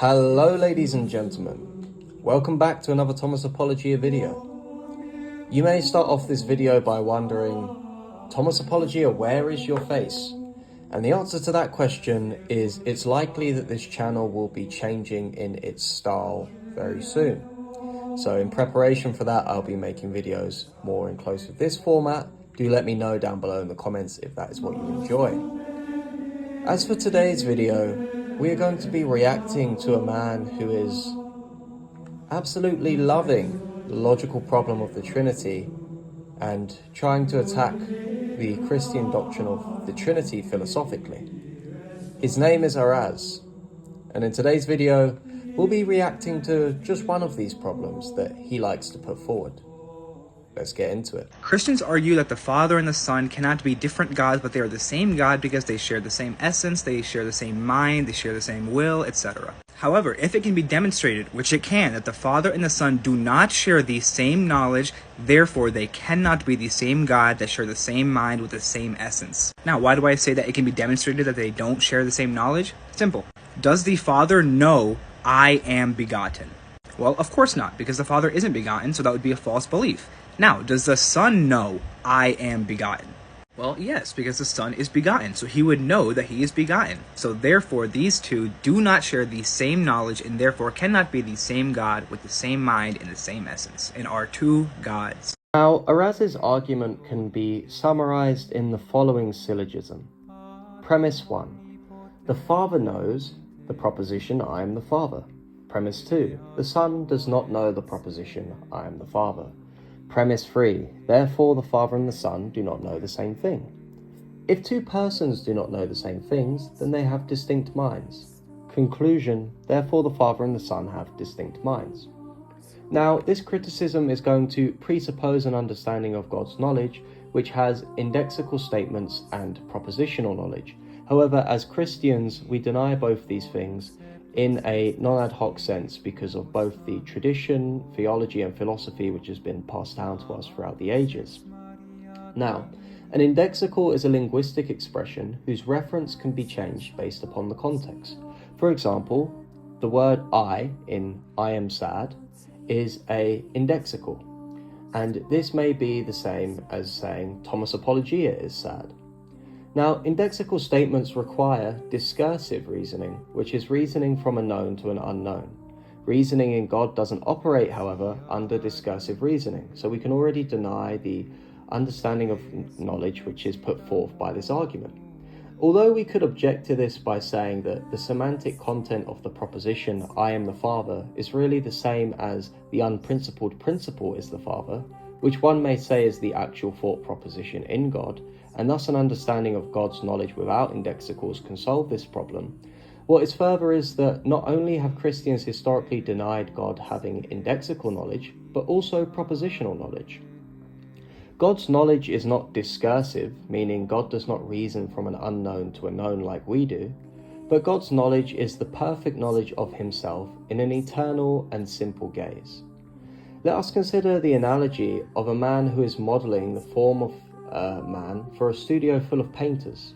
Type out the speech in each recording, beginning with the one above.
Hello ladies and gentlemen, welcome back to another Thomas Apologia video. You may start off this video by wondering, Thomas Apologia, where is your face? And the answer to that question is it's likely that this channel will be changing in its style very soon. So in preparation for that, I'll be making videos more in close with this format. Do let me know down below in the comments if that is what you enjoy. As for today's video, we are going to be reacting to a man who is absolutely loving the logical problem of the Trinity and trying to attack the Christian doctrine of the Trinity philosophically. His name is Araz, and in today's video, we'll be reacting to just one of these problems that he likes to put forward. Let's get into it. Christians argue that the Father and the Son cannot be different gods, but they are the same God because they share the same essence, they share the same mind, they share the same will, etc. However, if it can be demonstrated, which it can, that the Father and the Son do not share the same knowledge, therefore they cannot be the same God that share the same mind with the same essence. Now, why do I say that it can be demonstrated that they don't share the same knowledge? Simple. Does the Father know I am begotten? Well, of course not, because the Father isn't begotten, so that would be a false belief. Now, does the Son know I am begotten? Well, yes, because the Son is begotten, so he would know that he is begotten. So therefore, these two do not share the same knowledge and therefore cannot be the same God with the same mind and the same essence, and are two gods. Now, Araz's argument can be summarized in the following syllogism. Premise 1. The Father knows the proposition I am the Father. Premise 2. The Son does not know the proposition I am the Father. Premise 3. Therefore, the Father and the Son do not know the same thing. If two persons do not know the same things, then they have distinct minds. Conclusion. Therefore, the Father and the Son have distinct minds. Now, this criticism is going to presuppose an understanding of God's knowledge, which has indexical statements and propositional knowledge. However, as Christians, we deny both these things in a non-ad hoc sense because of both the tradition, theology, and philosophy which has been passed down to us throughout the ages. Now, an indexical is a linguistic expression whose reference can be changed based upon the context. For example, the word I in I am sad is a indexical, and this may be the same as saying Thomas Apologia is sad. Now, indexical statements require discursive reasoning, which is reasoning from a known to an unknown. Reasoning in God doesn't operate, however, under discursive reasoning, so we can already deny the understanding of knowledge which is put forth by this argument. Although we could object to this by saying that the semantic content of the proposition I am the Father is really the same as the unprincipled principle is the Father, which one may say is the actual thought proposition in God, and thus an understanding of God's knowledge without indexicals can solve this problem. What is further is that not only have Christians historically denied God having indexical knowledge, but also propositional knowledge. God's knowledge is not discursive, meaning God does not reason from an unknown to a known like we do, but God's knowledge is the perfect knowledge of himself in an eternal and simple gaze. Let us consider the analogy of a man who is modeling the form of man for a studio full of painters.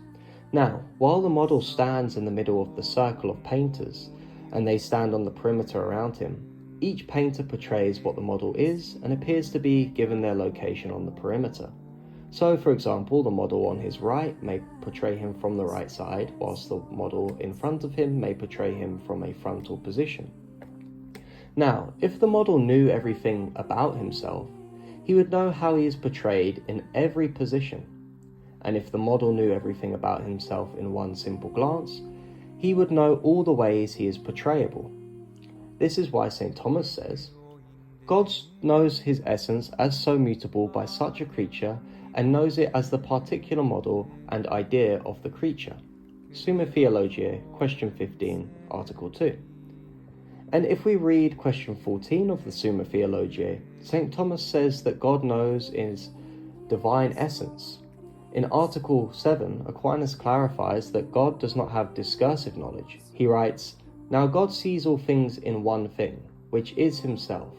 Now, while the model stands in the middle of the circle of painters, and they stand on the perimeter around him, each painter portrays what the model is and appears to be given their location on the perimeter. So, for example, the model on his right may portray him from the right side, whilst the model in front of him may portray him from a frontal position. Now, if the model knew everything about himself, he would know how he is portrayed in every position. And if the model knew everything about himself in one simple glance, he would know all the ways he is portrayable. This is why St. Thomas says, God knows his essence as so mutable by such a creature, and knows it as the particular model and idea of the creature. Summa Theologiae, question 15, article 2. And if we read question 14 of the Summa Theologiae, St. Thomas says that God knows his divine essence. In article 7, Aquinas clarifies that God does not have discursive knowledge. He writes, Now God sees all things in one thing, which is himself.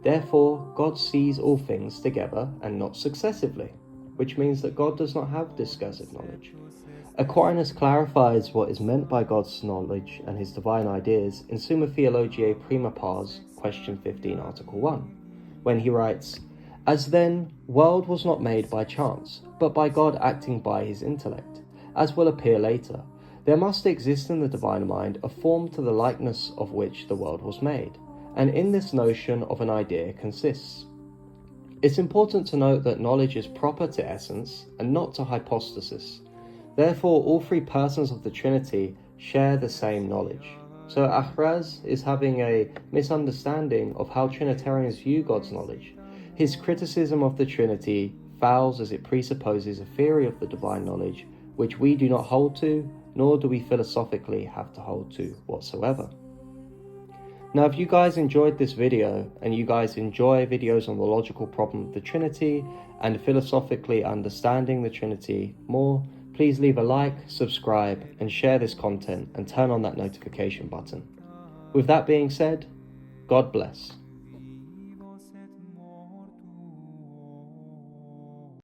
Therefore, God sees all things together and not successively, which means that God does not have discursive knowledge. Aquinas clarifies what is meant by God's knowledge and his divine ideas in Summa Theologiae Prima Pars, question 15, article 1, when he writes, "As then, world was not made by chance, but by God acting by his intellect, as will appear later, there must exist in the divine mind a form to the likeness of which the world was made, and in this notion of an idea consists." It's important to note that knowledge is proper to essence and not to hypostasis. Therefore, all three persons of the Trinity share the same knowledge. So Ahraz is having a misunderstanding of how Trinitarians view God's knowledge. His criticism of the Trinity fouls as it presupposes a theory of the divine knowledge which we do not hold to, nor do we philosophically have to hold to whatsoever. Now, if you guys enjoyed this video, and you guys enjoy videos on the logical problem of the Trinity and philosophically understanding the Trinity more, please leave a like, subscribe, and share this content and turn on that notification button. With that being said, God bless.